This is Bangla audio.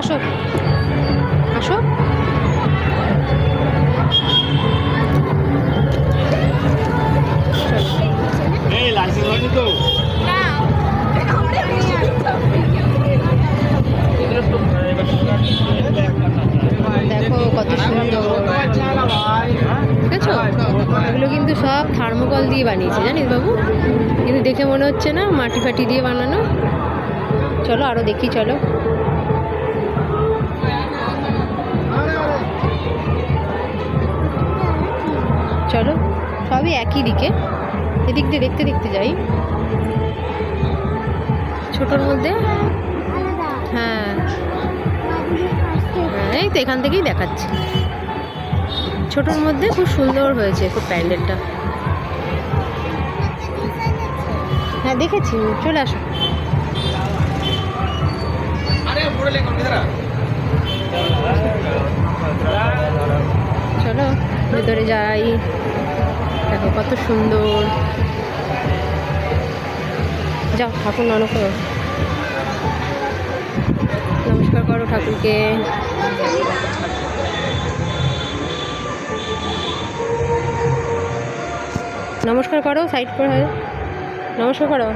আসো আসো। দেখো কত সুন্দর, ঠিক আছে। এগুলো কিন্তু সব থার্মোকল দিয়ে বানিয়েছে জানিস বাবু, কিন্তু দেখে মনে হচ্ছে না মাটি ফাটি দিয়ে বানানো। চলো আরো দেখি, চলো। চলো সবই একই দিকে, এদিক দিয়ে দেখতে দেখতে যাই। ছোটোর মধ্যে, হ্যাঁ এই তো এখান থেকেই দেখাচ্ছে। ছোটোর মধ্যে খুব সুন্দর হয়েছে খুব প্যান্ডেলটা। হ্যাঁ দেখেছি, চলে আসো। চলো ভেতরে যাই, দেখো কত সুন্দর। যাও ঠাকুর নমস্কার করো, নমস্কার করো ঠাকুরকে। নমস্কার করো, সাইড করে নমস্কার করো।